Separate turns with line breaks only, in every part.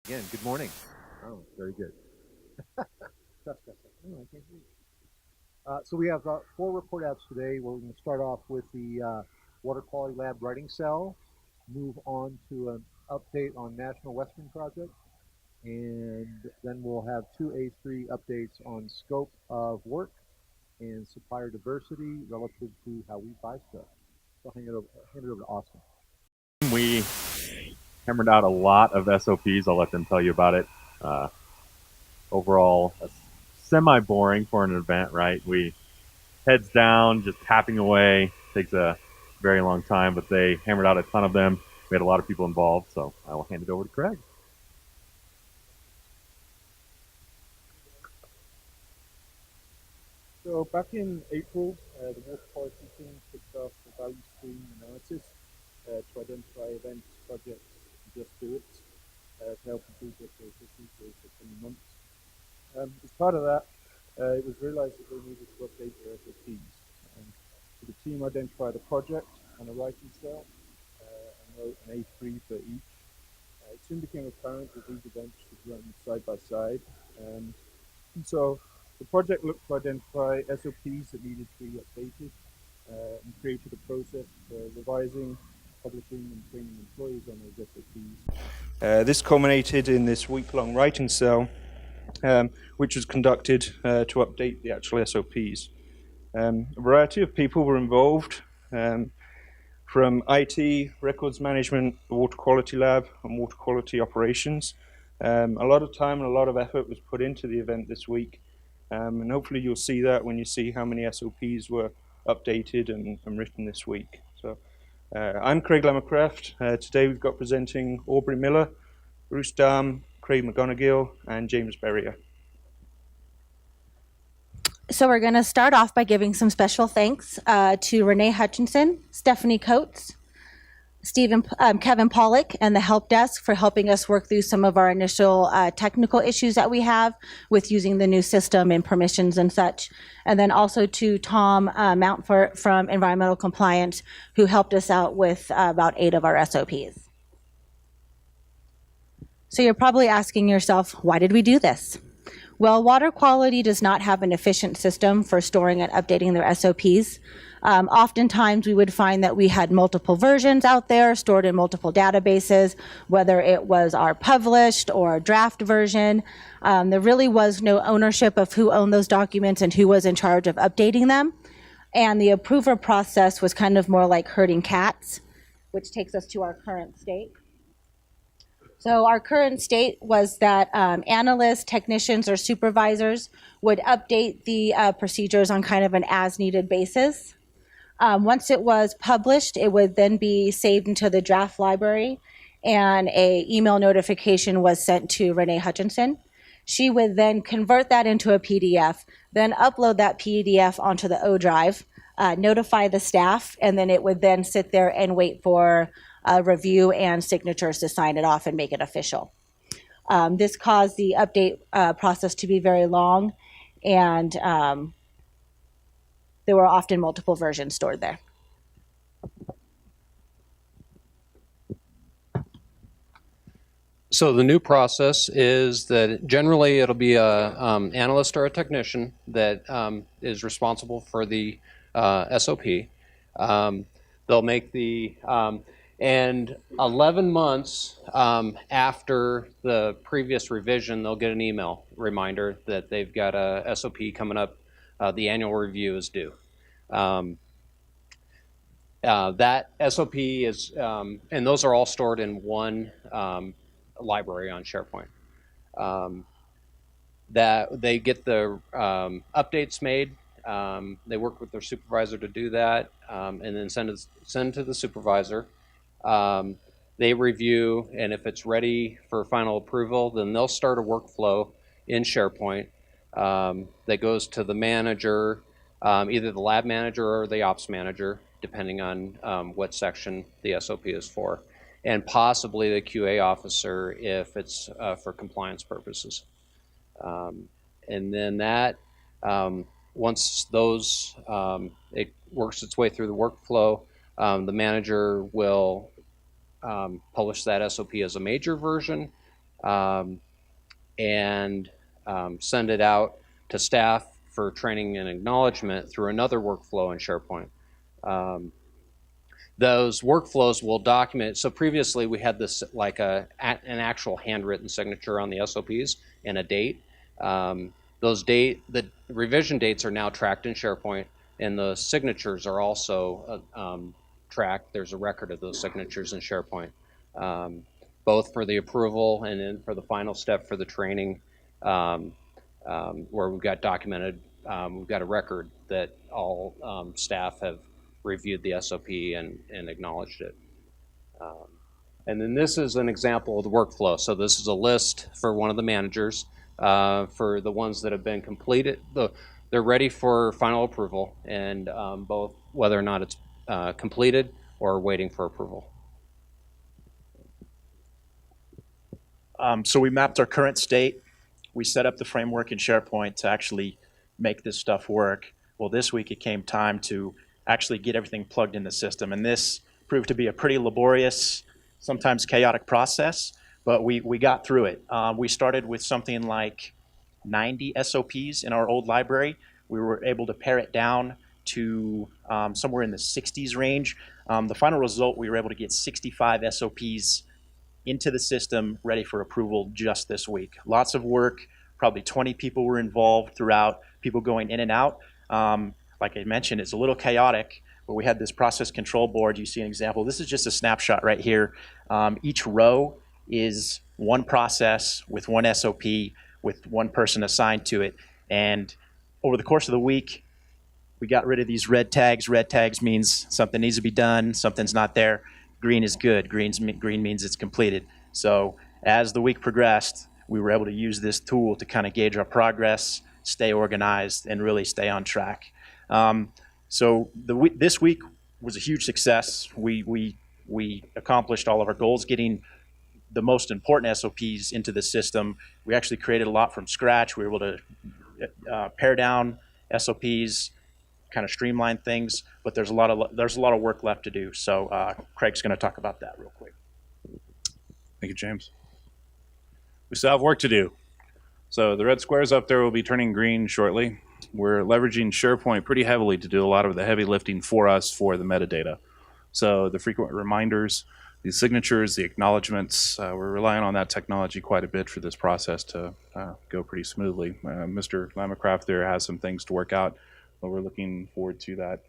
Again, good morning. Oh, very good. Oh, I can't see. So we have four report outs today. We're going to start off with the Water Quality Lab writing cell, move on to an update on National Western Project, and then we'll have two A3 updates on scope of work and supplier diversity relative to how we buy stuff. So I'll hand it over to Austin.
We hammered out a lot of SOPs. I'll let them tell you about it. Uh, Overall, semi boring for an event, right? We heads down, just tapping away. Takes a very long time, but they hammered out a ton of them. We had a lot of people involved, so I will hand it over to Craig.
So back in April, the water quality team kicked off the value stream analysis to identify events, projects, and just do it to help improve their processes for the coming months. As part of that, it was realized that they needed to update their SOPs. So the team identified a project and a writing cell and wrote an A3 for each. It soon became apparent that these events should run side by side. And so the project looked to identify SOPs that needed to be updated and created a process for revising, publishing, and training employees on those SOPs. This culminated in this week-long writing cell, which was conducted to update the actual SOPs. A variety of people were involved, from IT, records management, the water quality lab, and water quality operations. A lot of time and a lot of effort was put into the event this week, and hopefully you'll see that when you see how many SOPs were updated and written this week. So I'm Craig Lammercraft. Today we've got presenting Aubrey Miller, Bruce Dahm, Craig McGonigal, and James Berrier.
So we're going to start off by giving some special thanks to Renee Hutchinson, Stephanie Coates, Kevin Pollock, and the help desk for helping us work through some of our initial technical issues that we have with using the new system and permissions and such. And then also to Tom Mountfort from Environmental Compliance, who helped us out with about 8 of our SOPs. So you're probably asking yourself, why did we do this? Well, water quality does not have an efficient system for storing and updating their SOPs. Oftentimes, we would find that we had multiple versions out there stored in multiple databases, whether it was our published or draft version. There really was no ownership of who owned those documents and who was in charge of updating them. And the approval process was kind of more like herding cats, which takes us to our current state. So our current state was that analysts, technicians, or supervisors would update the procedures on kind of an as-needed basis. Once it was published, it would then be saved into the draft library, and an email notification was sent to Renee Hutchinson. She would then convert that into a PDF, then upload that PDF onto the O drive, notify the staff, and then it would then sit there and wait for review and signatures to sign it off and make it official. This caused the update process to be very long, and there were often multiple versions stored there.
So the new process is that generally it'll be a analyst or a technician that is responsible for the SOP. They'll make the and 11 months after the previous revision, they'll get an email reminder that they've got a SOP coming up. The annual review is due. That SOP is, and those are all stored in one library on SharePoint. That they get the updates made. They work with their supervisor to do that, and then send to the supervisor. They review, and if it's ready for final approval, then they'll start a workflow in SharePoint that goes to the manager, either the lab manager or the ops manager, depending on what section the SOP is for, and possibly the QA officer if it's for compliance purposes. And then that, once those, it works its way through the workflow, the manager will publish that SOP as a major version, um, and send it out to staff for training and acknowledgement through another workflow in SharePoint. Those workflows will document. So previously we had this like an actual handwritten signature on the SOPs and a date. The revision dates are now tracked in SharePoint, and the signatures are also tracked. There's a record of those signatures in SharePoint, both for the approval and then for the final step for the training, where we've got documented. We've got a record that all staff have reviewed the SOP and acknowledged it. And then this is an example of the workflow. So this is a list for one of the managers for the ones that have been completed. They're ready for final approval, and both whether or not it's completed or waiting for approval.
So we mapped our current state. We set up the framework in SharePoint to actually make this stuff work. Well, this week it came time to actually get everything plugged in the system. And this proved to be a pretty laborious, sometimes chaotic process, but we got through it. We started with something like 90 SOPs in our old library. We were able to pare it down to somewhere in the 60s range. The final result, we were able to get 65 SOPs into the system, ready for approval just this week. Lots of work, probably 20 people were involved throughout, people going in and out. Like I mentioned, it's a little chaotic, but we had this process control board. You see an example. This is just a snapshot right here. Each row is one process with one SOP with one person assigned to it. And over the course of the week, we got rid of these red tags. Red tags means something needs to be done, something's not there. Green is good. Green means it's completed. So as the week progressed, we were able to use this tool to kind of gauge our progress, stay organized, and really stay on track. So this week was a huge success. We accomplished all of our goals, getting the most important SOPs into the system. We actually created a lot from scratch. We were able to pare down SOPs, kind of streamline things, but there's a lot of work left to do. So Craig's going to talk about that real quick.
Thank you, James. We still have work to do. So the red squares up there will be turning green shortly. We're leveraging SharePoint pretty heavily to do a lot of the heavy lifting for us for the metadata. So the frequent reminders, the signatures, the acknowledgements, we're relying on that technology quite a bit for this process to go pretty smoothly. Mr. Lamacraft there has some things to work out, but we're looking forward to that.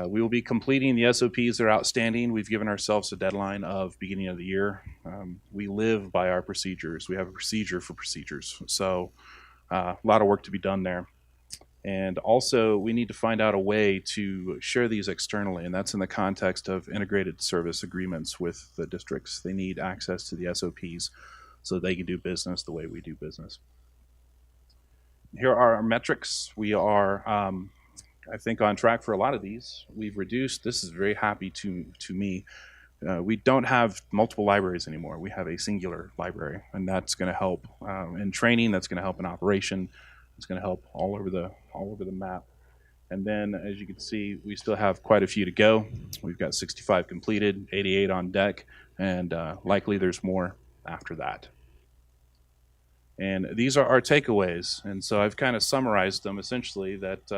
We will be completing the SOPs that are outstanding. We've given ourselves a deadline of beginning of the year. We live by our procedures. We have a procedure for procedures. So a lot of work to be done there. And also, we need to find out a way to share these externally, and that's in the context of integrated service agreements with the districts. They need access to the SOPs so they can do business the way we do business. Here are our metrics. We are, I think, on track for a lot of these. We've reduced, this is very happy to me, we don't have multiple libraries anymore. We have a singular library, and that's going to help in training, that's going to help in operation. It's going to help all over the map. And then, as you can see, we still have quite a few to go. We've got 65 completed, 88 on deck, and likely there's more after that. And these are our takeaways. And so I've kind of summarized them essentially that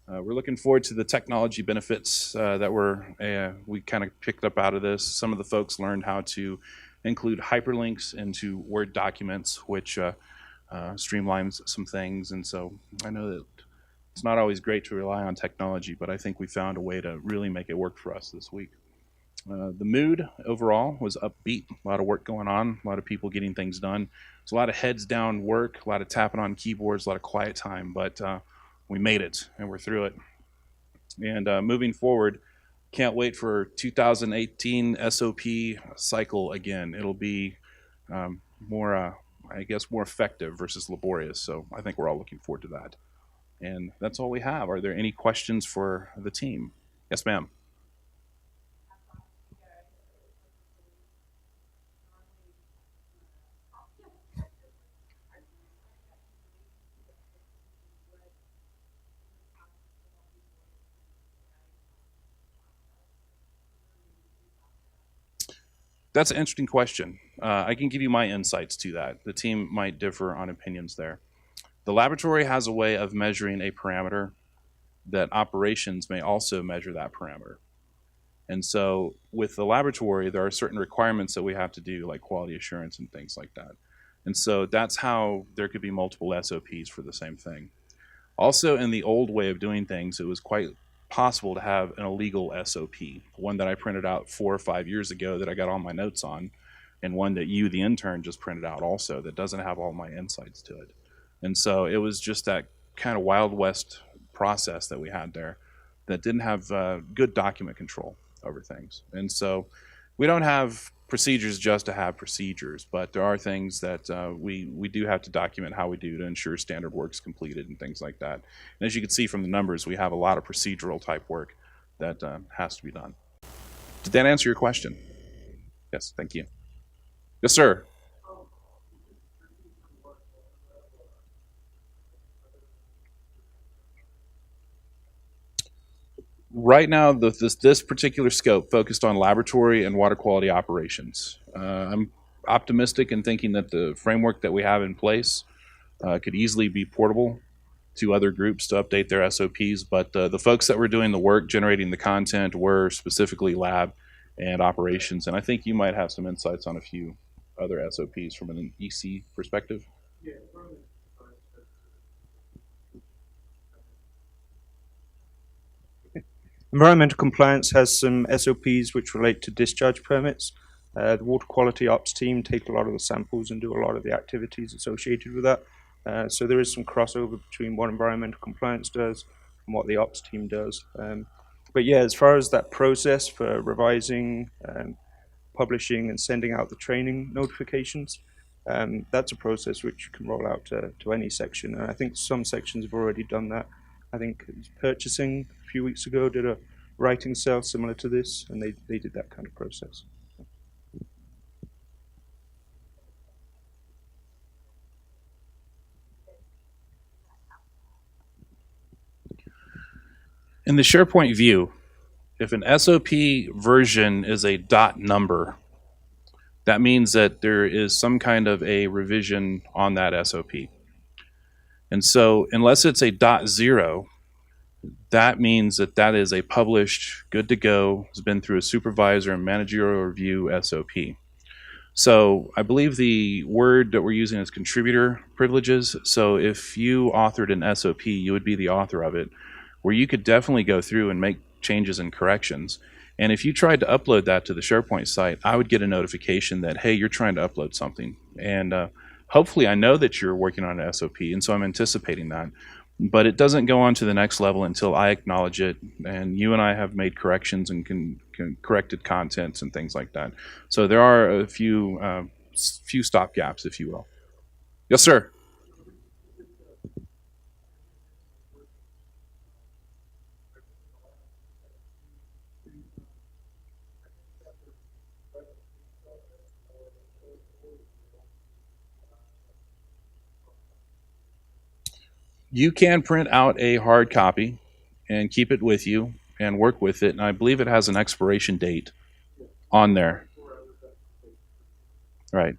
we're looking forward to the technology benefits that we kind of picked up out of this. Some of the folks learned how to include hyperlinks into Word documents, which streamlines some things. And so I know that it's not always great to rely on technology, but I think we found a way to really make it work for us this week. The mood overall was upbeat, a lot of work going on, a lot of people getting things done. It's a lot of heads down work, a lot of tapping on keyboards, a lot of quiet time, but we made it and we're through it. And moving forward, can't wait for 2018 SOP cycle again. It'll be more effective versus laborious. So I think we're all looking forward to that. And that's all we have. Are there any questions for the team? Yes, ma'am. That's an interesting question. I can give you my insights to that. The team might differ on opinions there. The laboratory has a way of measuring a parameter that operations may also measure that parameter. And so with the laboratory, there are certain requirements that we have to do, like quality assurance and things like that. And so that's how there could be multiple SOPs for the same thing. Also, in the old way of doing things, it was quite possible to have an illegal SOP, one that I printed out 4 or 5 years ago that I got all my notes on, and one that you, the intern, just printed out also that doesn't have all my insights to it. And so it was just that kind of Wild West process that we had there that didn't have good document control over things. And so we don't have procedures just to have procedures, but there are things that we do have to document how we do to ensure standard work's completed and things like that. And as you can see from the numbers, we have a lot of procedural type work that has to be done. Did that answer your question? Yes, thank you. Yes, sir. Right now, this particular scope focused on laboratory and water quality operations. I'm optimistic in thinking that the framework that we have in place could easily be portable to other groups to update their SOPs, but the folks that were doing the work, generating the content, were specifically lab and operations, and I think you might have some insights on a few other SOPs from an EC perspective.
Yeah,
Environmental compliance has some SOPs which relate to discharge permits. The water quality ops team take a lot of the samples and do a lot of the activities associated with that. So there is some crossover between what environmental compliance does and what the ops team does. But yeah, as far as that process for revising, publishing and sending out the training notifications, that's a process which you can roll out to any section. And I think some sections have already done that. I think purchasing a few weeks ago did a writing cell similar to this, and they did that kind of process.
In the SharePoint view, if an SOP version is a dot number, that means that there is some kind of a revision on that SOP. And so unless it's a .0, that means that that is a published, good to go, has been through a supervisor and managerial review SOP. So I believe the word that we're using is contributor privileges. So if you authored an SOP, you would be the author of it, where you could definitely go through and make changes and corrections. And if you tried to upload that to the SharePoint site, I would get a notification that, hey, you're trying to upload something. And hopefully I know that you're working on an SOP, and so I'm anticipating that. But it doesn't go on to the next level until I acknowledge it, and you and I have made corrections and corrected contents and things like that. So there are a few stop gaps, if you will. Yes, sir. You can print out a hard copy and keep it with you and work with it, and I believe it has an expiration date on there. Right.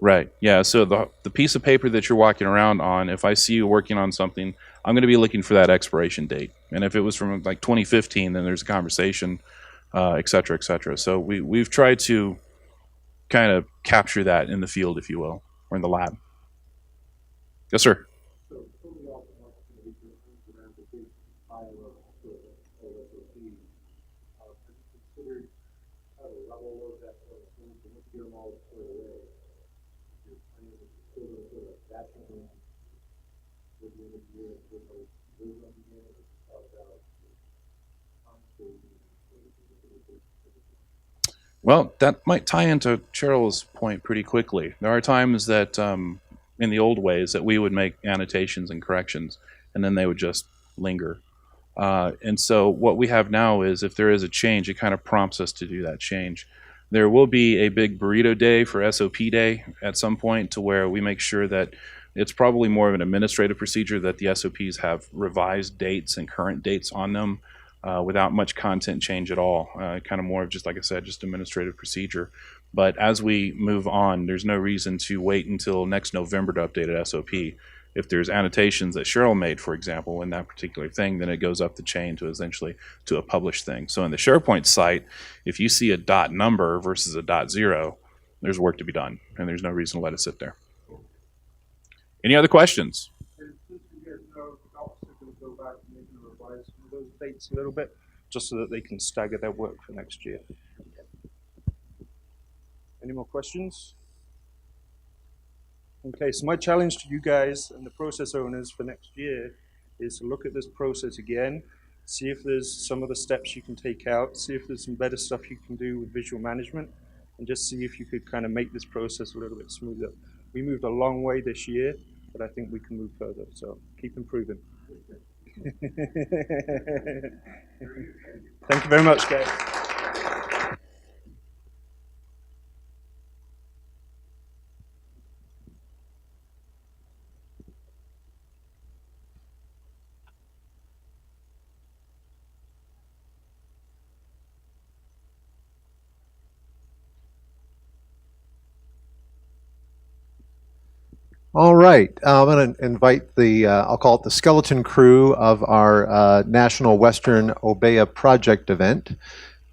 Right. Yeah, so the piece of paper that you're walking around on, if I see you working on something, I'm going to be looking for that expiration date. And if it was from like 2015, then there's a conversation, et cetera, et cetera. So we've tried to kind of capture that in the field, if you will, or in the lab. Yes, sir. Well, that might tie into Cheryl's point pretty quickly. There are times that in the old ways that we would make annotations and corrections, and then they would just linger. And so what we have now is if there is a change, it kind of prompts us to do that change. There will be a big burrito day for SOP day at some point to where we make sure that it's probably more of an administrative procedure that the SOPs have revised dates and current dates on them. without much content change at all. Kind of more of just, like I said, just administrative procedure. But as we move on, there's no reason to wait until next November to update an SOP. If there's annotations that Cheryl made, for example, in that particular thing, then it goes up the chain to essentially to a published thing. So in the SharePoint site, if you see a dot number versus a dot zero, there's work to be done, and there's no reason to let it sit there. Any other questions?
Go back and maybe revise some of those dates a little bit, just so that they can stagger their work for next year. Any more questions? Okay, so my challenge to you guys and the process owners for next year is to look at this process again, see if there's some of the steps you can take out, see if there's some better stuff you can do with visual management, and just see if you could kind of make this process a little bit smoother. We moved a long way this year, but I think we can move further, so keep improving. Thank you very much, guys.
All right, I'm going to invite the, I'll call it the skeleton crew of our National Western Obeya project event.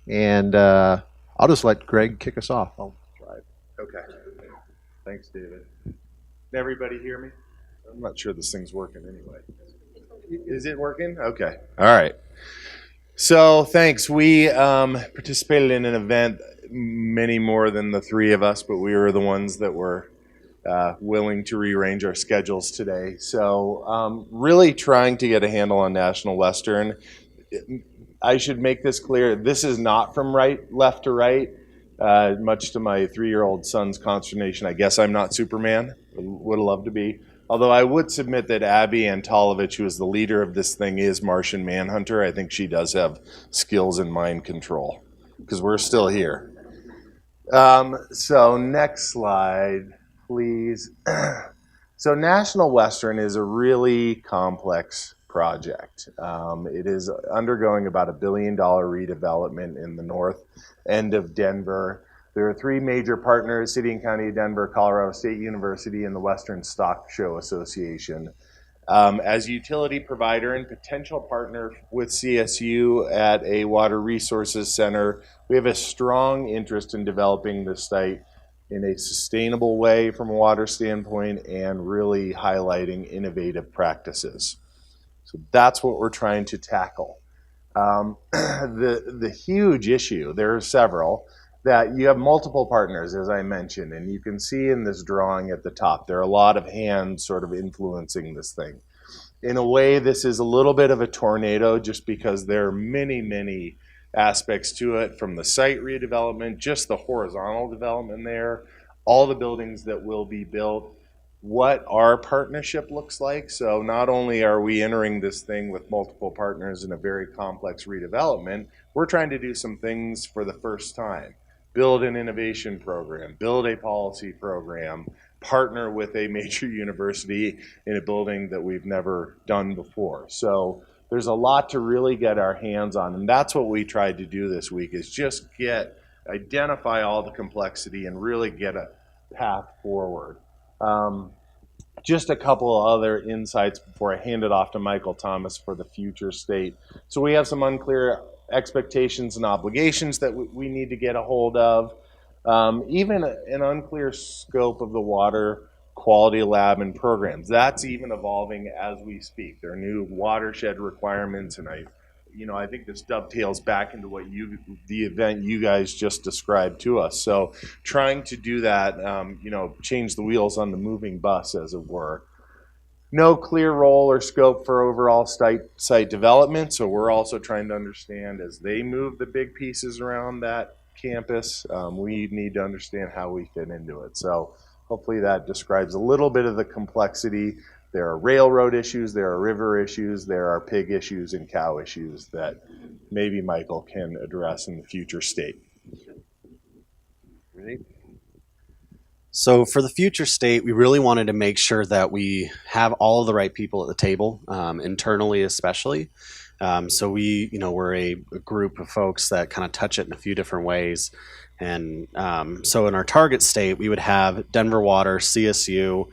And I'll just let Greg kick us off. I'll drive.
Okay. Thanks, David. Can everybody hear me? I'm not sure this thing's working anyway. Is it working? Okay. All right. So thanks. We participated in an event, many more than the three of us, but we were the ones that were willing to rearrange our schedules today. So really trying to get a handle on National Western. I should make this clear. This is not from left to right, much to my 3-year-old son's consternation. I guess I'm not Superman. Would have loved to be. Although I would submit that Abby Antolovich, who is the leader of this thing, is Martian Manhunter. I think she does have skills in mind control, because we're still here. So next slide, please. So National Western is a really complex project. It is undergoing about $1 billion redevelopment in the north end of Denver. There are 3 major partners: City and County of Denver, Colorado State University, and the Western Stock Show Association. As utility provider and potential partner with CSU at a water resources center, we have a strong interest in developing this site in a sustainable way from a water standpoint and really highlighting innovative practices. So that's what we're trying to tackle. The huge issue, there are several, that you have multiple partners, as I mentioned, and you can see in this drawing at the top, there are a lot of hands sort of influencing this thing. In a way, this is a little bit of a tornado just because there are many, many aspects to it, from the site redevelopment, just the horizontal development there, all the buildings that will be built, what our partnership looks like. So not only are we entering this thing with multiple partners in a very complex redevelopment, we're trying to do some things for the first time. Build an innovation program, build a policy program, partner with a major university in a building that we've never done before. So there's a lot to really get our hands on, and that's what we tried to do this week, is just identify all the complexity and really get a path forward. Just a couple of other insights before I hand it off to Michael Thomas for the future state. So we have some unclear expectations and obligations that we need to get a hold of. Even an unclear scope of the water quality lab and programs. That's even evolving as we speak. There are new watershed requirements, and I think this dovetails back into what the event you guys just described to us. So trying to do that, change the wheels on the moving bus, as it were. No clear role or scope for overall site development, so we're also trying to understand, as they move the big pieces around that campus, we need to understand how we fit into it. So hopefully that describes a little bit of the complexity. There are railroad issues, there are river issues, there are pig issues and cow issues that maybe Michael can address in the future state.
Ready? So for the future state, we really wanted to make sure that we have all of the right people at the table, internally especially. So we, we're a group of folks that kind of touch it in a few different ways. And so in our target state, we would have Denver Water, CSU,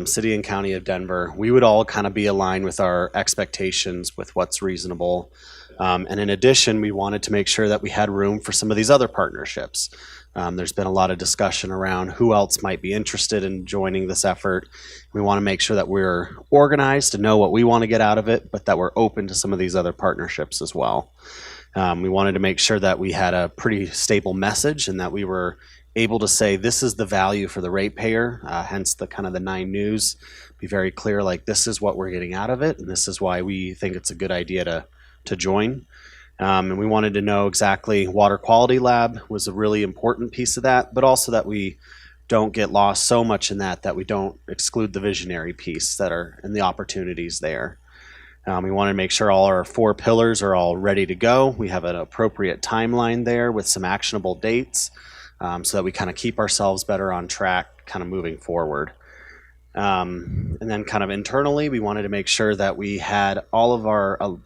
City and County of Denver. We would all kind of be aligned with our expectations with what's reasonable. And in addition, we wanted to make sure that we had room for some of these other partnerships. There's been a lot of discussion around who else might be interested in joining this effort. We want to make sure that we're organized to know what we want to get out of it, but that we're open to some of these other partnerships as well. We wanted to make sure that we had a pretty stable message and that we were able to say this is the value for the ratepayer, hence the kind of the 9 News. Be very clear, like this is what we're getting out of it, and this is why we think it's a good idea to join. And we wanted to know exactly water quality lab was a really important piece of that, but also that we don't get lost so much in that we don't exclude the visionary piece that are and the opportunities there. We want to make sure all our 4 pillars are all ready to go. We have an appropriate timeline there with some actionable dates so that we kind of keep ourselves better on track kind of moving forward. And then kind of internally, we wanted to make sure that we had all of our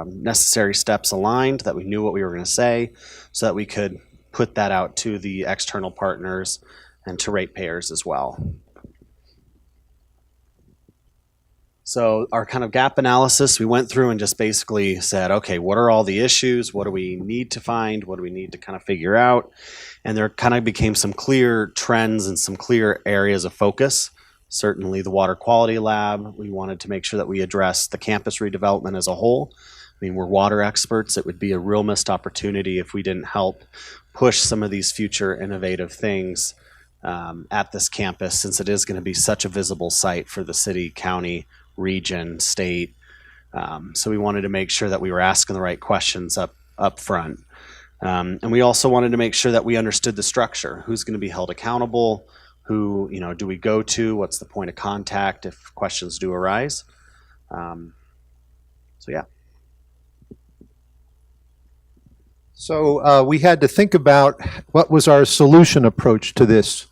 necessary steps aligned, that we knew what we were going to say, so that we could put that out to the external partners and to ratepayers as well. So our kind of gap analysis, we went through and just basically said, okay, what are all the issues? What do we need to find? What do we need to kind of figure out? And there kind of became some clear trends and some clear areas of focus. Certainly the water quality lab, we wanted to make sure that we address the campus redevelopment as a whole. I mean, we're water experts. It would be a real missed opportunity if we didn't help push some of these future innovative things at this campus, since it is going to be such a visible site for the city, county, region, state. So we wanted to make sure that we were asking the right questions up front. And we also wanted to make sure that we understood the structure. Who's going to be held accountable? Who, do we go to? What's the point of contact if questions do arise? So yeah.
So we had to think about what was our solution approach to this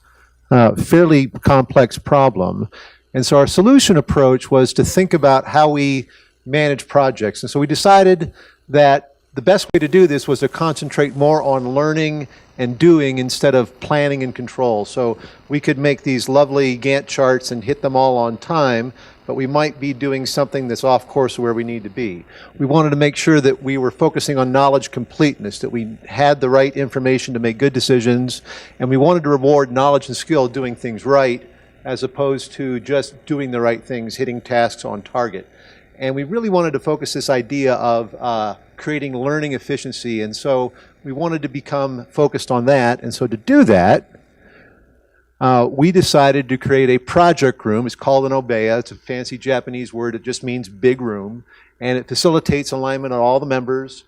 fairly complex problem. And so our solution approach was to think about how we manage projects. And so we decided that the best way to do this was to concentrate more on learning and doing instead of planning and control. So we could make these lovely Gantt charts and hit them all on time, but we might be doing something that's off course where we need to be. We wanted to make sure that we were focusing on knowledge completeness, that we had the right information to make good decisions, and we wanted to reward knowledge and skill doing things right, as opposed to just doing the right things, hitting tasks on target. And we really wanted to focus this idea of creating learning efficiency, and so we wanted to become focused on that. And so to do that, we decided to create a project room. It's called an obeya. It's a fancy Japanese word. It just means big room, and it facilitates alignment on all the members,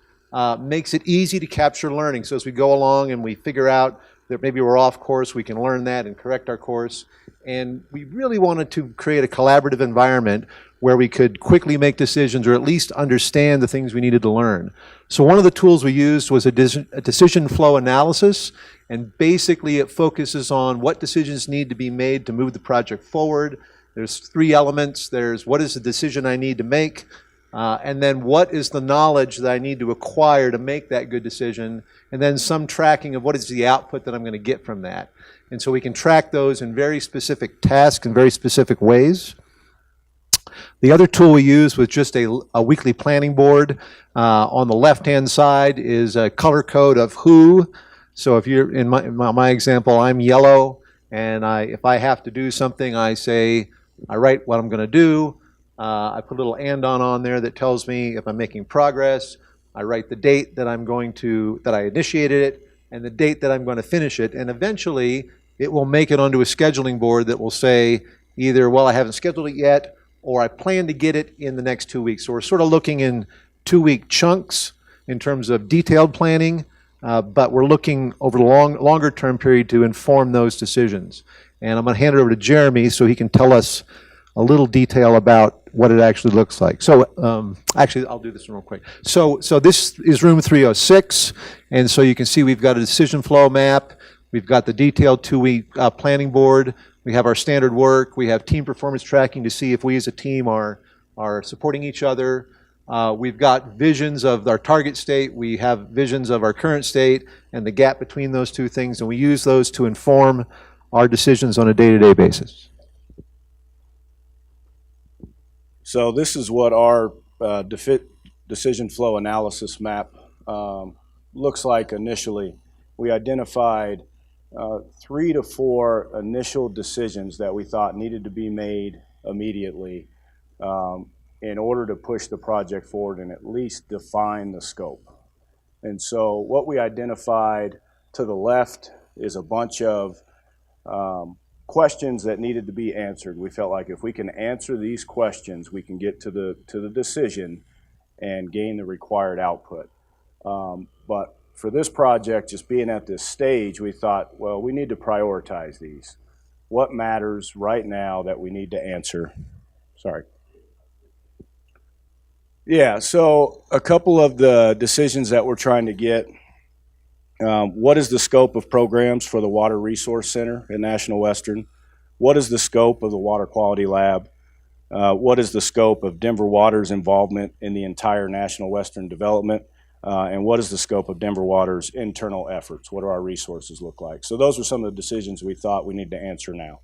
makes it easy to capture learning. So as we go along and we figure out that maybe we're off course, we can learn that and correct our course. And we really wanted to create a collaborative environment where we could quickly make decisions or at least understand the things we needed to learn. So one of the tools we used was a decision flow analysis, and basically it focuses on what decisions need to be made to move the project forward. There's 3 elements. There's what is the decision I need to make, and then what is the knowledge that I need to acquire to make that good decision, and then some tracking of what is the output that I'm going to get from that. And so we can track those in very specific tasks in very specific ways. The other tool we used was just a weekly planning board. On the left-hand side is a color code of who. So if you're in my example, I'm yellow, and if I have to do something, I write what I'm going to do. I put a little andon on there that tells me if I'm making progress. I write the date that that I initiated it, and the date that I'm going to finish it. And eventually, it will make it onto a scheduling board that will say either, well, I haven't scheduled it yet, or I plan to get it in the next 2 weeks. So we're sort of looking in 2-week chunks in terms of detailed planning, but we're looking over the longer term period to inform those decisions. And I'm going to hand it over to Jeremy so he can tell us a little detail about what it actually looks like. So actually, I'll do this real quick. So this is room 306, and so you can see we've got a decision flow map. We've got the detailed 2-week planning board. We have our standard work. We have team performance tracking to see if we as a team are supporting each other. We've got visions of our target state, we have visions of our current state, and the gap between those two things, and we use those to inform our decisions on a day-to-day basis.
So this is what our decision flow analysis map looks like initially. We identified 3 to 4 initial decisions that we thought needed to be made immediately in order to push the project forward and at least define the scope. And so what we identified to the left is a bunch of questions that needed to be answered. We felt like if we can answer these questions, we can get to the decision and gain the required output. But for this project, just being at this stage, we thought, well, we need to prioritize these. What matters right now that we need to answer? Sorry. Yeah, so a couple of the decisions that we're trying to get. What is the scope of programs for the Water Resource Center at National Western? What is the scope of the Water Quality Lab? What is the scope of Denver Water's involvement in the entire National Western development? And what is the scope of Denver Water's internal efforts? What do our resources look like? So those were some of the decisions we thought we need to answer now.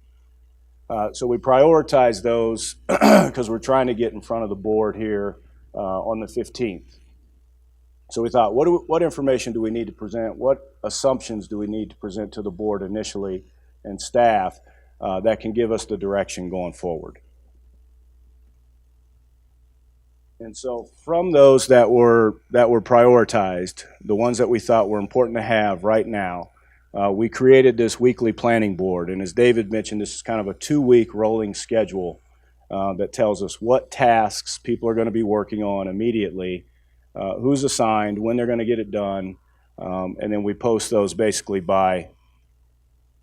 So we prioritize those because we're trying to get in front of the board here on the 15th. So we thought, what information do we need to present? What assumptions do we need to present to the board initially and staff that can give us the direction going forward? And so from those that were prioritized, the ones that we thought were important to have right now, we created this weekly planning board. And as David mentioned, this is kind of a 2-week rolling schedule that tells us what tasks people are going to be working on immediately, who's assigned, when they're going to get it done, and then we post those basically by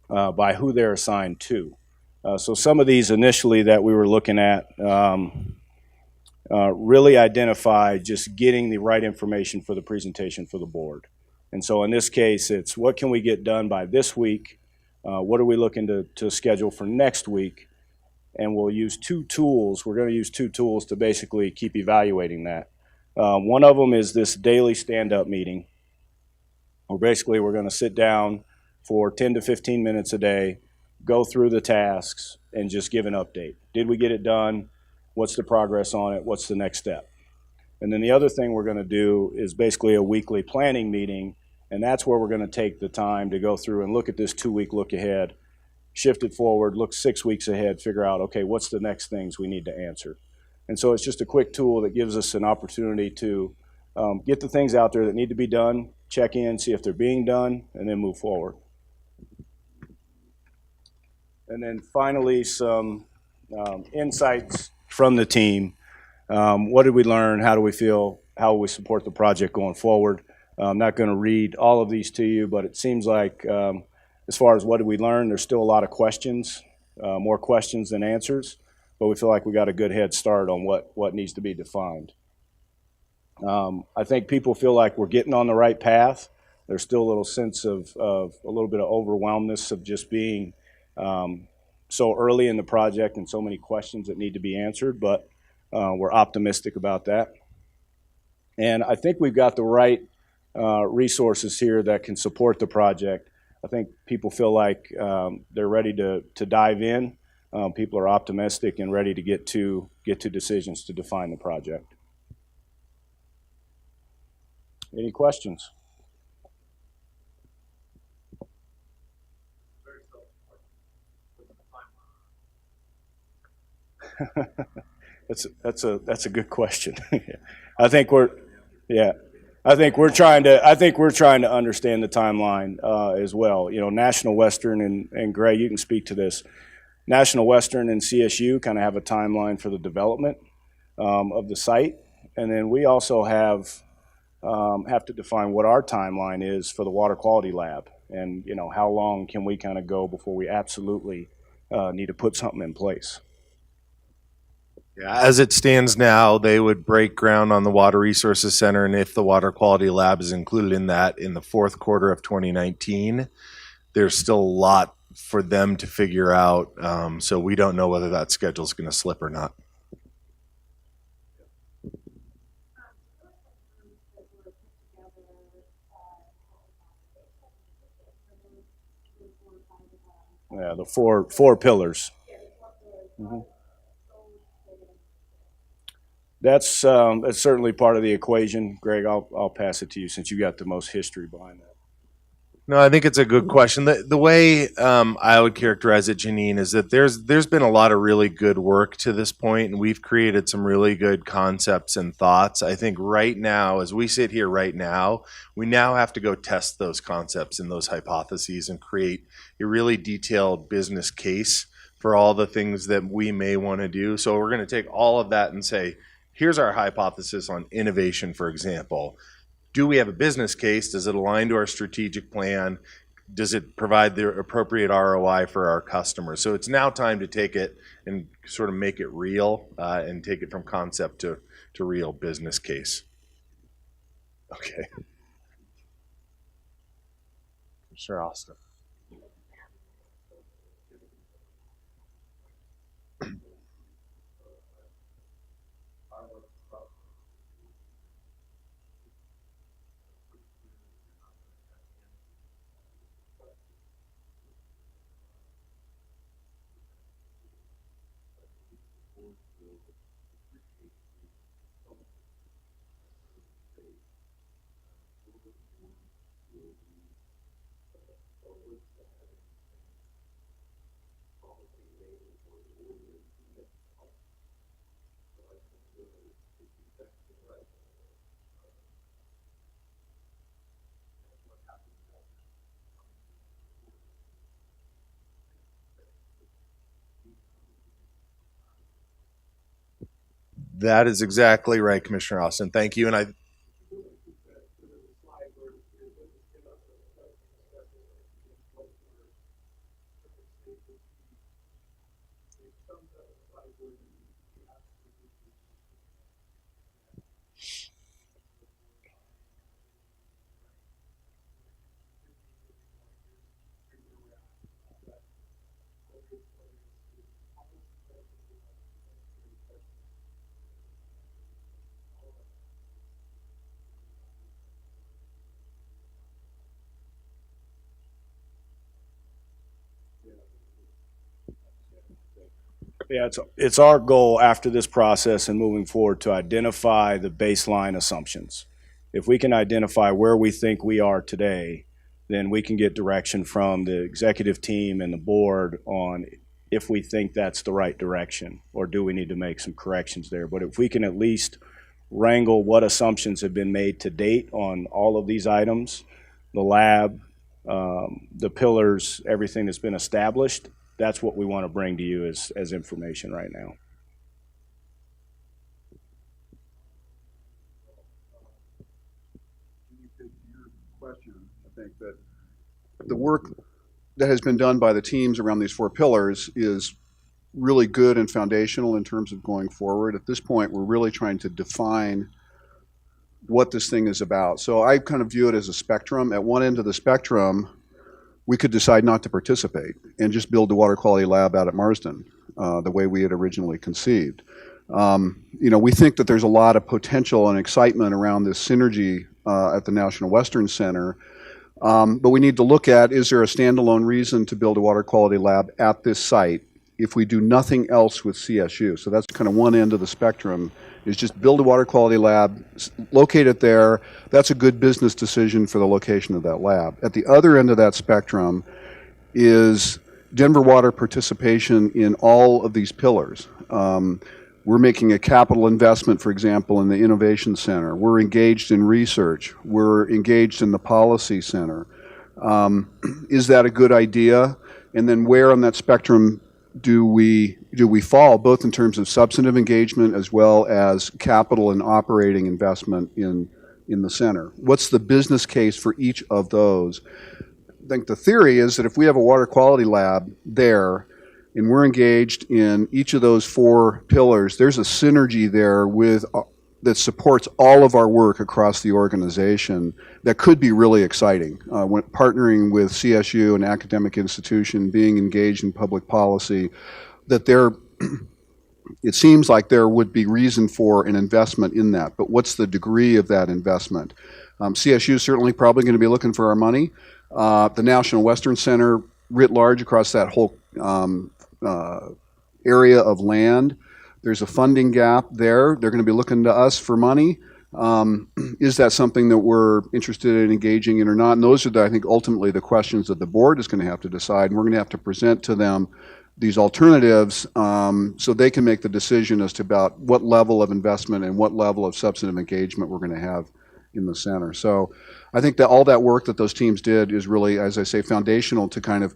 who they're assigned to. So some of these initially that we were looking at really identify just getting the right information for the presentation for the board. And so in this case, it's what can we get done by this week? What are we looking to schedule for next week? And we'll use 2 tools. We're going to use 2 tools to basically keep evaluating that. One of them is this daily stand-up meeting, where basically we're going to sit down for 10 to 15 minutes a day, go through the tasks, and just give an update. Did we get it done? What's the progress on it? What's the next step? And then the other thing we're going to do is basically a weekly planning meeting, and that's where we're going to take the time to go through and look at this 2-week look ahead, shift it forward, look 6 weeks ahead, figure out, okay, what's the next things we need to answer? And so it's just a quick tool that gives us an opportunity to get the things out there that need to be done, check in, see if they're being done, and then move forward. And then finally, some insights from the team. What did we learn? How do we feel? How will we support the project going forward? I'm not going to read all of these to you, but it seems like as far as what did we learn, there's still a lot of questions, more questions than answers, but we feel like we got a good head start on what needs to be defined. I think people feel like we're getting on the right path. There's still a little sense of a little bit of overwhelmness of just being so early in the project and so many questions that need to be answered, but we're optimistic about that. And I think we've got the right resources here that can support the project. I think people feel like they're ready to dive in. People are optimistic and ready to get to decisions to define the project. Any questions? That's a good question. I think we're trying to understand the timeline as well. You know, National Western and Gray, you can speak to this. National Western and CSU kind of have a timeline for the development of the site, and then we also have to define what our timeline is for the Water Quality Lab, and you know, how long can we kind of go before we absolutely need to put something in place.
Yeah, as it stands now, they would break ground on the Water Resources Center, and if the Water Quality Lab is included in that in the fourth quarter of 2019, there's still a lot for them to figure out. So we don't know whether that schedule is going to slip or not.
Yeah, the four pillars. Mhm. That's certainly part of the equation. Greg, I'll pass it to you since you got the most history behind that.
No, I think it's a good question. The way I would characterize it, Janine, is that there's been a lot of really good work to this point, and we've created some really good concepts and thoughts. I think right now, as we sit here right now, we now have to go test those concepts and those hypotheses and create a really detailed business case for all the things that we may want to do. So we're going to take all of that and say, here's our hypothesis on innovation, for example. Do we have a business case? Does it align to our strategic plan? Does it provide the appropriate ROI for our customers? So it's now time to take it and sort of make it real and take it from concept to real business case. Okay. Sure, Austin. That is exactly right, Commissioner Austin. Thank you. And I
Yeah, it's our goal after this process and moving forward to identify the baseline assumptions. If we can identify where we think we are today, then we can get direction from the executive team and the board on if we think that's the right direction, or do we need to make some corrections there. But if we can at least wrangle what assumptions have been made to date on all of these items, the lab, the pillars, everything that's been established, that's what we want to bring to you as information right now.
Question. I think that the work that has been done by the teams around these four pillars is really good and foundational in terms of going forward. At this point, we're really trying to define what this thing is about. So I kind of view it as a spectrum. At one end of the spectrum, we could decide not to participate and just build the water quality lab out at Marsden the way we had originally conceived. We think that there's a lot of potential and excitement around this synergy at the National Western Center, but we need to look at, is there a standalone reason to build a water quality lab at this site if we do nothing else with CSU? So that's kind of one end of the spectrum, is just build a water quality lab, locate it there. That's a good business decision for the location of that lab. At the other end of that spectrum is Denver Water participation in all of these pillars. We're making a capital investment, for example, in the Innovation Center. We're engaged in research. We're engaged in the Policy Center. Is that a good idea? And then where on that spectrum do we fall, both in terms of substantive engagement as well as capital and operating investment in the center? What's the business case for each of those? I think the theory is that if we have a water quality lab there and we're engaged in each of those four pillars, there's a synergy there with that supports all of our work across the organization that could be really exciting. When partnering with CSU, an academic institution, being engaged in public policy, that it seems like there would be reason for an investment in that. But what's the degree of that investment? CSU is certainly probably going to be looking for our money. The National Western Center writ large across that whole area of land. There's a funding gap there. They're going to be looking to us for money. Is that something that we're interested in engaging in or not? And those are, I think, ultimately the questions that the board is going to have to decide. And we're going to have to present to them these alternatives so they can make the decision as to about what level of investment and what level of substantive engagement we're going to have in the center. So I think that all that work that those teams did is really, as I say, foundational to kind of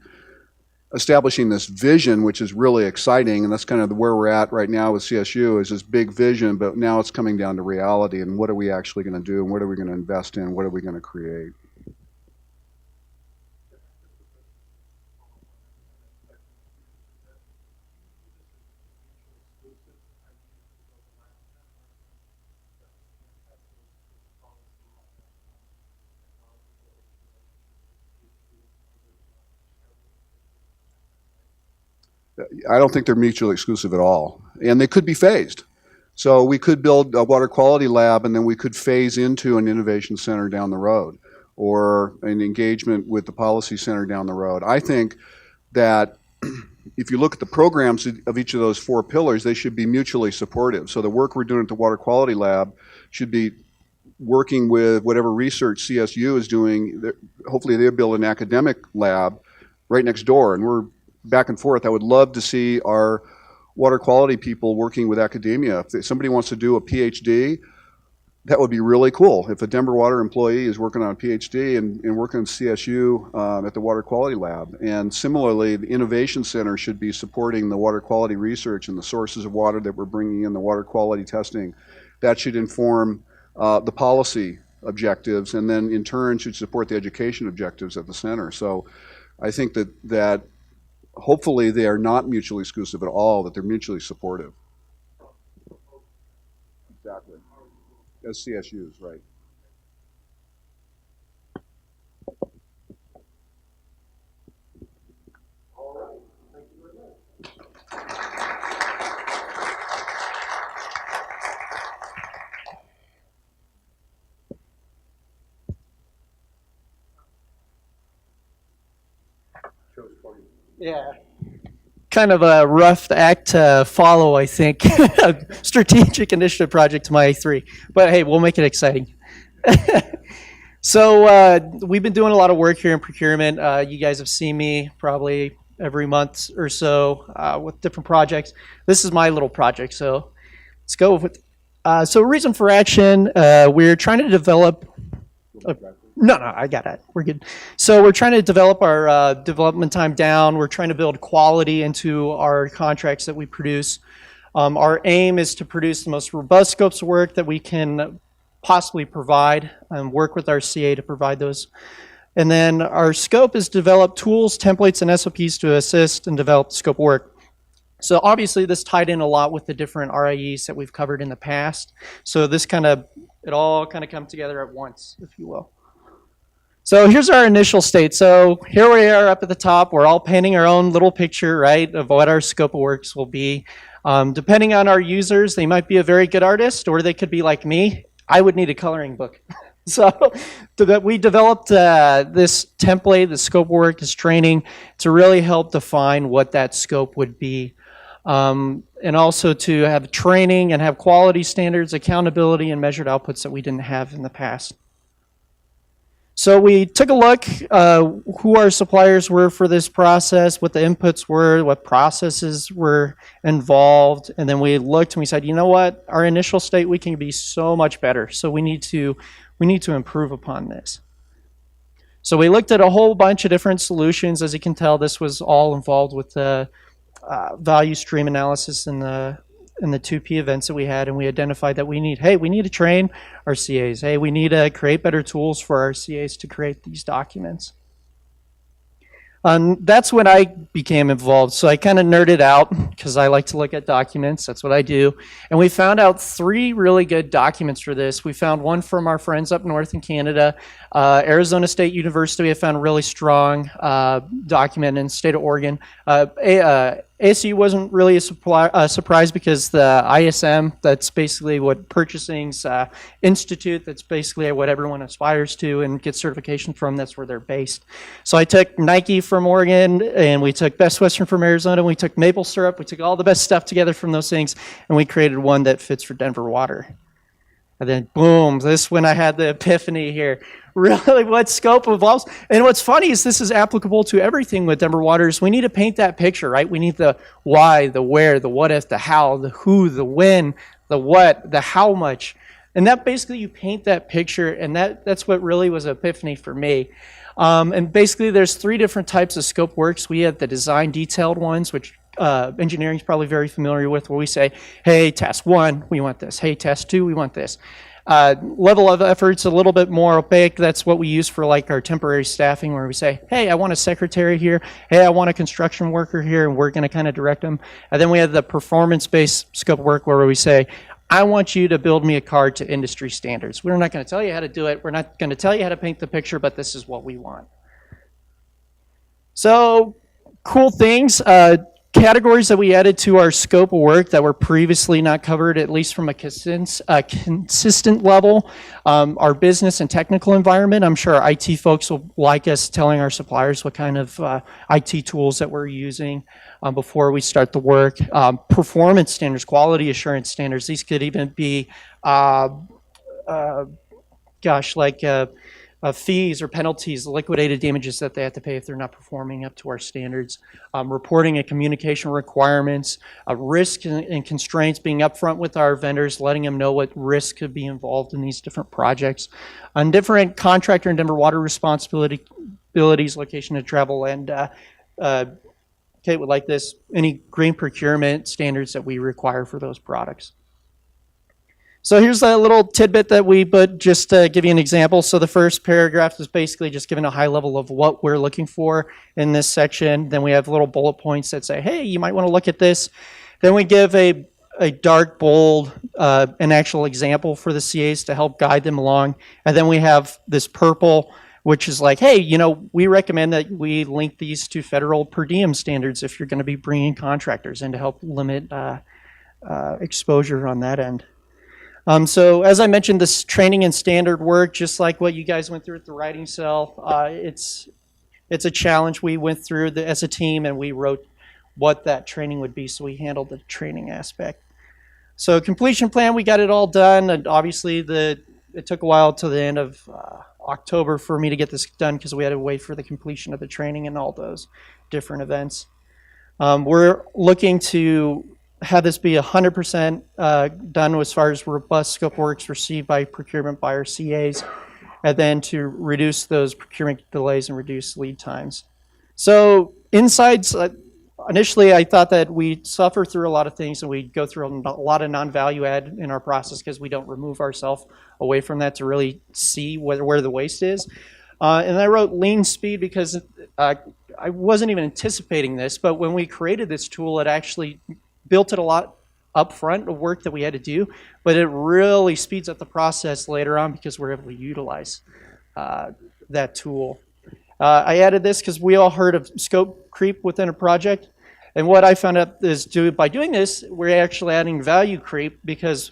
establishing this vision, which is really exciting, and that's kind of where we're at right now with CSU, is this big vision, but now it's coming down to reality, and what are we actually going to do, and what are we going to invest in, what are we going to create. I don't think they're mutually exclusive at all, and they could be phased. So we could build a water quality lab, and then we could phase into an innovation center down the road, or an engagement with the policy center down the road. I think that if you look at the programs of each of those 4 pillars, they should be mutually supportive. So the work we're doing at the water quality lab should be working with whatever research CSU is doing. Hopefully they'll build an academic lab right next door, and we're back and forth. I would love to see our water quality people working with academia. If somebody wants to do a PhD, that would be really cool. If a Denver Water employee is working on a PhD and working on CSU at the water quality lab. And similarly, the Innovation Center should be supporting the water quality research and the sources of water that we're bringing in, the water quality testing. That should inform the policy objectives, and then in turn should support the education objectives at the center. So I think that hopefully they are not mutually exclusive at all, that they're mutually supportive. Exactly. As CSUs, right. All right. Thank you very much.
Yeah. Kind of a rough act to follow, I think. Strategic initiative project to my A3. But hey, we'll make it exciting. So we've been doing a lot of work here in procurement. You guys have seen me probably every month or so with different projects. This is my little project, so let's go with it. So reason for action, we're trying to develop No, I got it. We're good. So we're trying to develop our development time down. We're trying to build quality into our contracts that we produce. Our aim is to produce the most robust scopes of work that we can possibly provide and work with our CA to provide those. And then our scope is develop tools, templates, and SOPs to assist and develop the scope of work. So obviously this tied in a lot with the different RIEs that we've covered in the past. So this it all kind of come together at once, if you will. So here's our initial state. So here we are up at the top. We're all painting our own little picture, right, of what our scope of works will be. Depending on our users, they might be a very good artist, or they could be like me. I would need a coloring book. So we developed this template, the scope of work, this training, to really help define what that scope would be. And also to have training and have quality standards, accountability, and measured outputs that we didn't have in the past. So we took a look who our suppliers were for this process, what the inputs were, what processes were involved, and then we looked and we said, you know what, our initial state, we can be so much better. So we need to improve upon this. So we looked at a whole bunch of different solutions. As you can tell, this was all involved with the value stream analysis in the 2P events that we had, and we identified that we need to train our CAs. Hey, we need to create better tools for our CAs to create these documents. That's when I became involved. So I kind of nerded out because I like to look at documents. That's what I do. And we found out 3 really good documents for this. We found one from our friends up north in Canada. Arizona State University, I found a really strong document in the state of Oregon. ASU wasn't really a surprise because the ISM, that's basically what purchasing's institute, that's basically what everyone aspires to and gets certification from, that's where they're based. So I took Nike from Oregon, and we took Best Western from Arizona, and we took maple syrup, we took all the best stuff together from those things, and we created one that fits for Denver water. And then boom, this when I had the epiphany here. Really, what scope evolves. And what's funny is this is applicable to everything with Denver Waters. We need to paint that picture, right? We need the why, the where, the what if, the how, the who, the when, the what, the how much. And that basically you paint that picture, and that's what really was an epiphany for me. And basically there's 3 different types of scope works. We have the design detailed ones, which engineering is probably very familiar with, where we say, hey, task 1, we want this. Hey, task 2, we want this. Level of effort's a little bit more opaque. That's what we use for like our temporary staffing, where we say, hey, I want a secretary here. Hey, I want a construction worker here, and we're going to kind of direct them. And then we have the performance-based scope work, where we say, I want you to build me a car to industry standards. We're not going to tell you how to do it. We're not going to tell you how to paint the picture, but this is what we want. So, cool things. Categories that we added to our scope of work that were previously not covered, at least from a consistent level. Our business and technical environment. I'm sure our IT folks will like us telling our suppliers what kind of IT tools that we're using before we start the work. Performance standards, quality assurance standards. These could even be, fees or penalties, liquidated damages that they have to pay if they're not performing up to our standards, reporting and communication requirements, risk and constraints, being upfront with our vendors, letting them know what risk could be involved in these different projects, on different contractor and Denver water responsibilities, location of travel, and Kate would like this, any green procurement standards that we require for those products. So here's a little tidbit that we put just to give you an example. So the first paragraph is basically just giving a high level of what we're looking for in this section. Then we have little bullet points that say, hey, you might want to look at this. Then we give a dark, bold, an actual example for the CAs to help guide them along. And then we have this purple, which is like, hey, we recommend that we link these to federal per diem standards if you're going to be bringing contractors in to help limit exposure on that end. So as I mentioned, this training and standard work, just like what you guys went through at the writing cell, it's a challenge we went through as a team, and we wrote what that training would be, so we handled the training aspect. So completion plan, we got it all done, and obviously it took a while till the end of October for me to get this done because we had to wait for the completion of the training and all those different events. We're looking to have this be 100% done as far as robust scope works received by procurement by our CAs, and then to reduce those procurement delays and reduce lead times. So insides, initially I thought that we'd suffer through a lot of things and we'd go through a lot of non-value add in our process because we don't remove ourselves away from that to really see where the waste is. And I wrote lean speed because I wasn't even anticipating this, but when we created this tool, it actually built it a lot up front of work that we had to do, but it really speeds up the process later on because we're able to utilize that tool. I added this because we all heard of scope creep within a project, and what I found out is by doing this, we're actually adding value creep because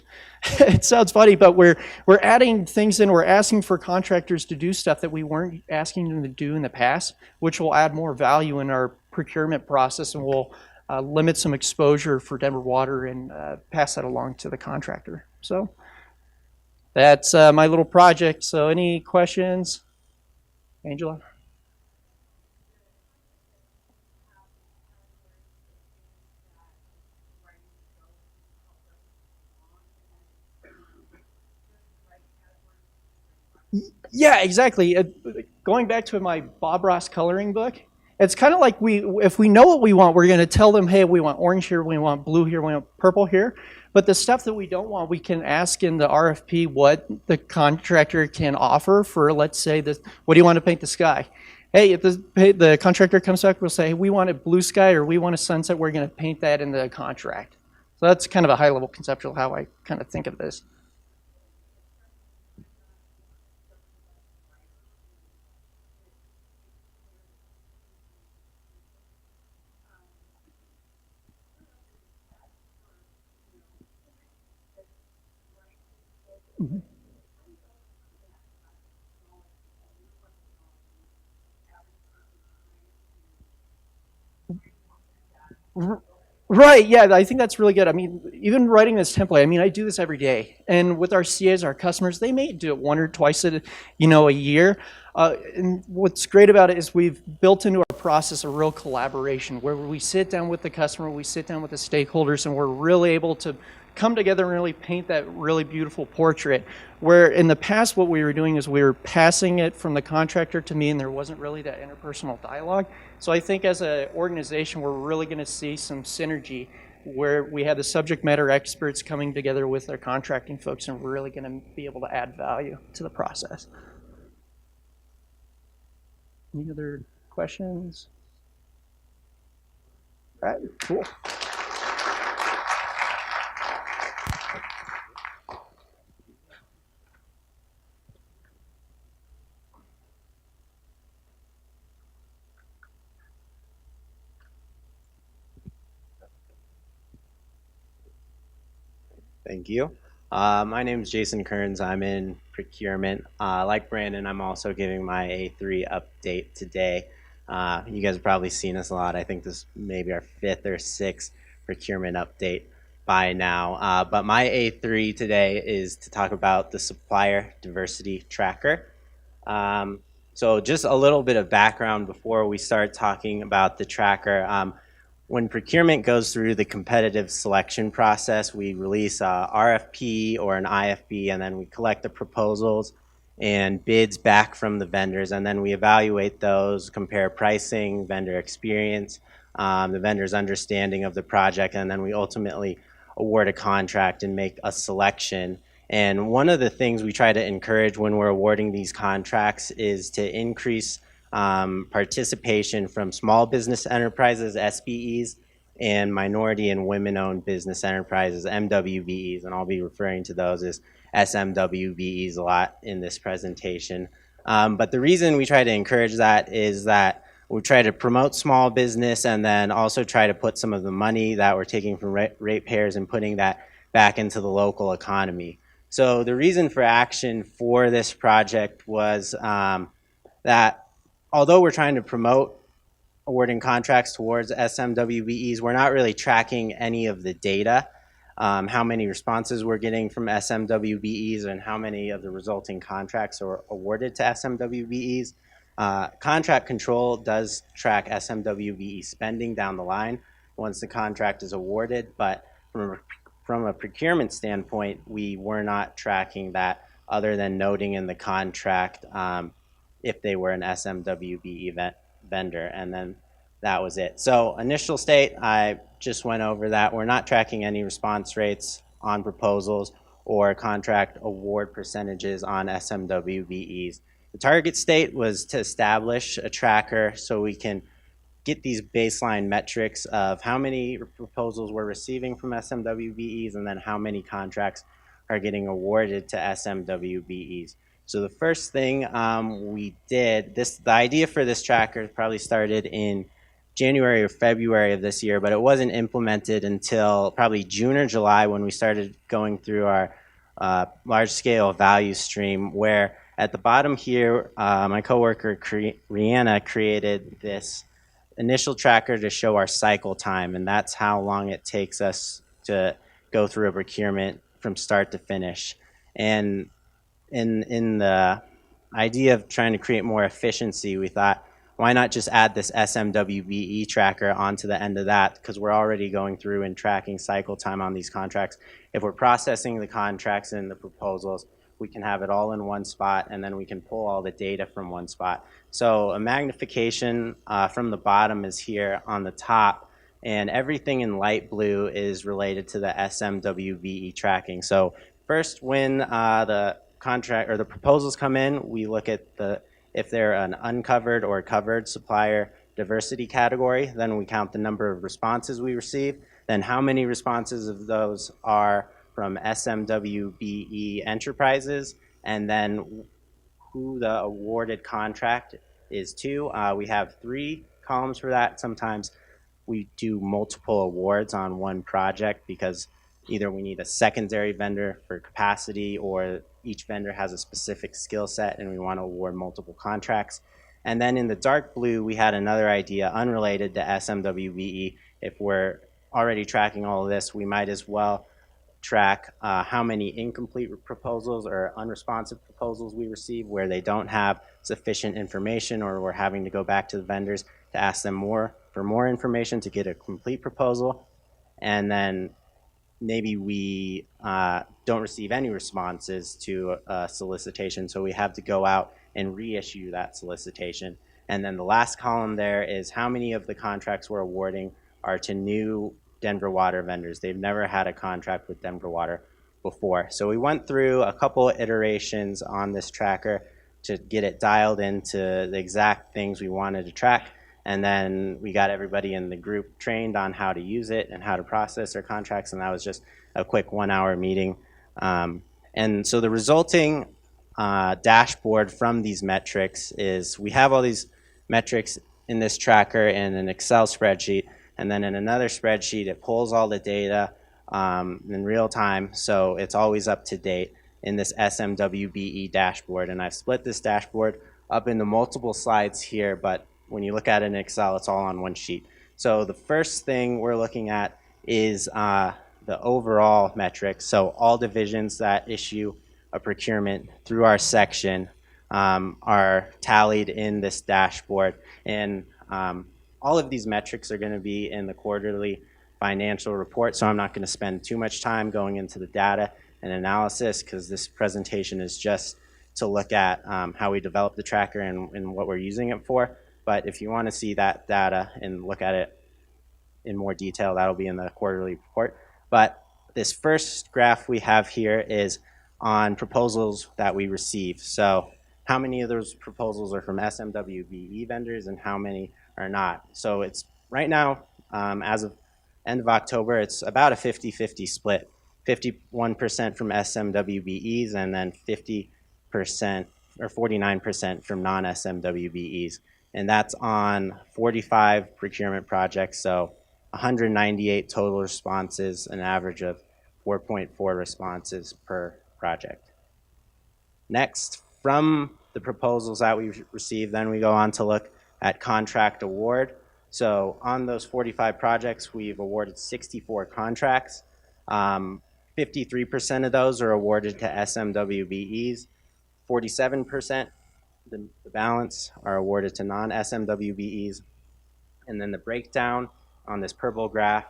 it sounds funny, but we're adding things in, we're asking for contractors to do stuff that we weren't asking them to do in the past, which will add more value in our procurement process and will limit some exposure for Denver Water and pass that along to the contractor. So that's my little project. So any questions? Angela? Yeah, exactly. Going back to my Bob Ross coloring book, it's kind of like if we know what we want, we're going to tell them, hey, we want orange here, we want blue here, we want purple here. But the stuff that we don't want, we can ask in the RFP what the contractor can offer for, let's say, what do you want to paint the sky? Hey, if the contractor comes back, we'll say, hey, we want a blue sky or we want a sunset, we're going to paint that in the contract. So that's kind of a high-level conceptual how I kind of think of this. Right, yeah, I think that's really good. I mean, even writing this template, I mean, I do this every day. And with our CAs, our customers, they may do it one or twice a year. And what's great about it is we've built into our process a real collaboration where we sit down with the customer, we sit down with the stakeholders, and we're really able to come together and really paint that really beautiful portrait. Where in the past, what we were doing is we were passing it from the contractor to me, and there wasn't really that interpersonal dialogue. So I think as an organization, we're really going to see some synergy where we have the subject matter experts coming together with their contracting folks and really going to be able to add value to the process. Any other questions? All right, cool.
Thank you. My name is Jason Kearns. I'm in procurement. Like Brandon, I'm also giving my A3 update today. You guys have probably seen us a lot. I think this may be our 5th or 6th procurement update by now. But my A3 today is to talk about the Supplier Diversity Tracker. So just a little bit of background before we start talking about the tracker. When procurement goes through the competitive selection process, we release a RFP or an IFB, and then we collect the proposals and bids back from the vendors, and then we evaluate those, compare pricing, vendor experience, the vendor's understanding of the project, and then we ultimately award a contract and make a selection. And one of the things we try to encourage when we're awarding these contracts is to increase participation from small business enterprises, SBEs, and minority and women-owned business enterprises, MWBEs, and I'll be referring to those as SMWBEs a lot in this presentation. But the reason we try to encourage that is that we try to promote small business and then also try to put some of the money that we're taking from ratepayers and putting that back into the local economy. So the reason for action for this project was that although we're trying to promote awarding contracts towards SMWBEs, we're not really tracking any of the data, how many responses we're getting from SMWBEs and how many of the resulting contracts are awarded to SMWBEs. Contract control does track SMWBE spending down the line once the contract is awarded, but from a procurement standpoint, we were not tracking that other than noting in the contract if they were an SMWBE vendor, and then that was it. So initial state, I just went over that. We're not tracking any response rates on proposals or contract award percentages on SMWBEs. The target state was to establish a tracker so we can get these baseline metrics of how many proposals we're receiving from SMWBEs and then how many contracts are getting awarded to SMWBEs. So the first thing we did, the idea for this tracker probably started in January or February of this year, but it wasn't implemented until probably June or July when we started going through our large-scale value stream, where at the bottom here, my coworker Rihanna created this initial tracker to show our cycle time, and that's how long it takes us to go through a procurement from start to finish. And in the idea of trying to create more efficiency, we thought, why not just add this SMWBE tracker onto the end of that, because we're already going through and tracking cycle time on these contracts. If we're processing the contracts and the proposals, we can have it all in one spot, and then we can pull all the data from one spot. So a magnification from the bottom is here on the top, and everything in light blue is related to the SMWBE tracking. So first, when the contract or the proposals come in, we look at if they're an uncovered or covered supplier diversity category, then we count the number of responses we receive, then how many responses of those are from SMWBE enterprises, and then who the awarded contract is to. We have 3 columns for that. Sometimes we do multiple awards on one project because either we need a secondary vendor for capacity or each vendor has a specific skill set and we want to award multiple contracts. And then in the dark blue, we had another idea unrelated to SMWBE. If we're already tracking all of this, we might as well track how many incomplete proposals or unresponsive proposals we receive where they don't have sufficient information, or we're having to go back to the vendors to ask them for more information to get a complete proposal. And then maybe we don't receive any responses to a solicitation, so we have to go out and reissue that solicitation. And then the last column there is how many of the contracts we're awarding are to new Denver Water vendors. They've never had a contract with Denver Water before. So we went through a couple of iterations on this tracker to get it dialed into the exact things we wanted to track. And then we got everybody in the group trained on how to use it and how to process their contracts. And that was just a quick 1 hour meeting. And so the resulting dashboard from these metrics is we have all these metrics in this tracker in an Excel spreadsheet. And then in another spreadsheet, it pulls all the data in real time. So it's always up to date in this SMWBE dashboard. And I've split this dashboard up into multiple slides here, but when you look at it in Excel, it's all on one sheet. So the first thing we're looking at is the overall metrics. So all divisions that issue a procurement through our section are tallied in this dashboard. And all of these metrics are going to be in the quarterly financial report, so I'm not going to spend too much time going into the data and analysis, because this presentation is just to look at how we develop the tracker and what we're using it for. But if you want to see that data and look at it in more detail, that'll be in the quarterly report. But this first graph we have here is on proposals that we receive. So how many of those proposals are from SMWBE vendors and how many are not? So it's right now, as of end of October, it's about a 50-50 split. 51% from SMWBEs and then 50% or 49% from non-SMWBEs. And that's on 45 procurement projects, so 198 total responses, an average of 4.4 responses per project. Next, from the proposals that we've received, then we go on to look at contract award. So on those 45 projects, we've awarded 64 contracts. 53% of those are awarded to SMWBEs. 47%, the balance, are awarded to non-SMWBEs. And then the breakdown on this purple graph,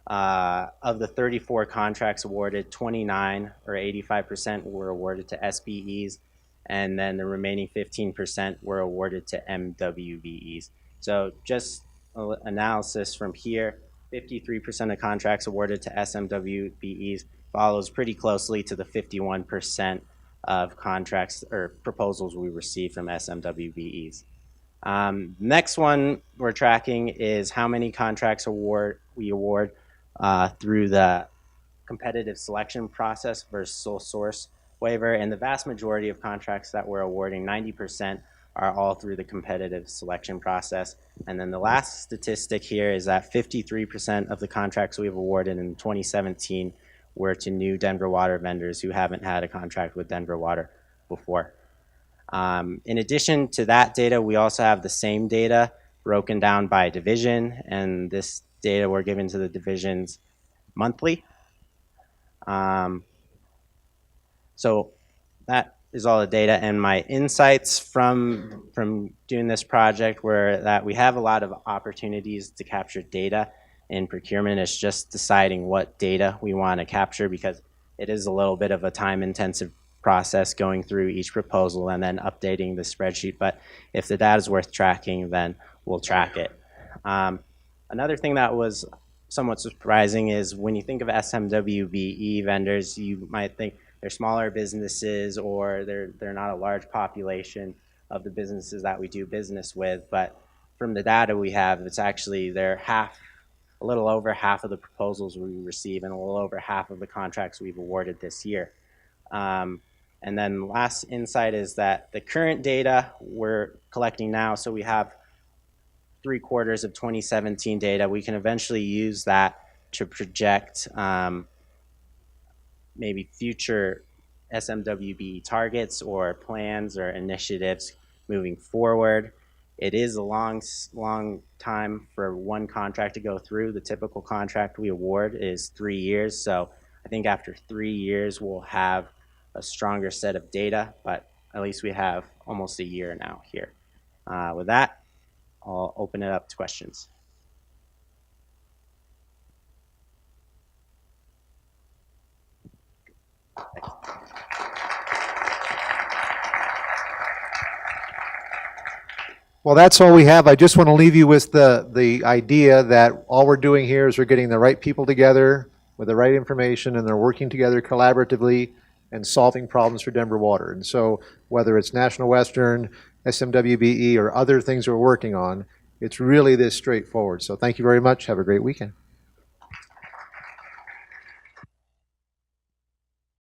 of the 34 contracts awarded, 29 or 85% were awarded to SBEs, and then the remaining 15% were awarded to MWBEs. So just analysis from here, 53% of contracts awarded to SMWBEs follows pretty closely to the 51% of contracts or proposals we receive from SMWBEs. Next one we're tracking is how many contracts we award through the competitive selection process versus sole source waiver. And the vast majority of contracts that we're awarding, 90%, are all through the competitive selection process. And then the last statistic here is that 53% of the contracts we've awarded in 2017 were to new Denver Water vendors who haven't had a contract with Denver Water before. In addition to that data, we also have the same data broken down by division, and this data we're given to the divisions monthly. So that is all the data, and my insights from doing this project were that we have a lot of opportunities to capture data in procurement. It's just deciding what data we want to capture, because it is a little bit of a time-intensive process going through each proposal and then updating the spreadsheet. But if the data is worth tracking, then we'll track it. Another thing that was somewhat surprising is when you think of SMWBE vendors, you might think they're smaller businesses or they're not a large population of the businesses that we do business with. But from the data we have, it's actually they're a little over half of the proposals we receive and a little over half of the contracts we've awarded this year. And then last insight is that the current data we're collecting now, so we have 3 quarters of 2017 data. We can eventually use that to project maybe future SMWB targets or plans or initiatives moving forward. It is a long time for one contract to go through. The typical contract we award is 3 years. So I think after 3 years, we'll have a stronger set of data, but at least we have almost a year now here. With that, I'll open it up to questions.
Well, that's all we have. I just want to leave you with the idea that all we're doing here is we're getting the right people together with the right information, and they're working together collaboratively and solving problems for Denver Water. And so whether it's National Western, SMWBE, or other things we're working on, it's really this straightforward. So thank you very much. Have a great weekend.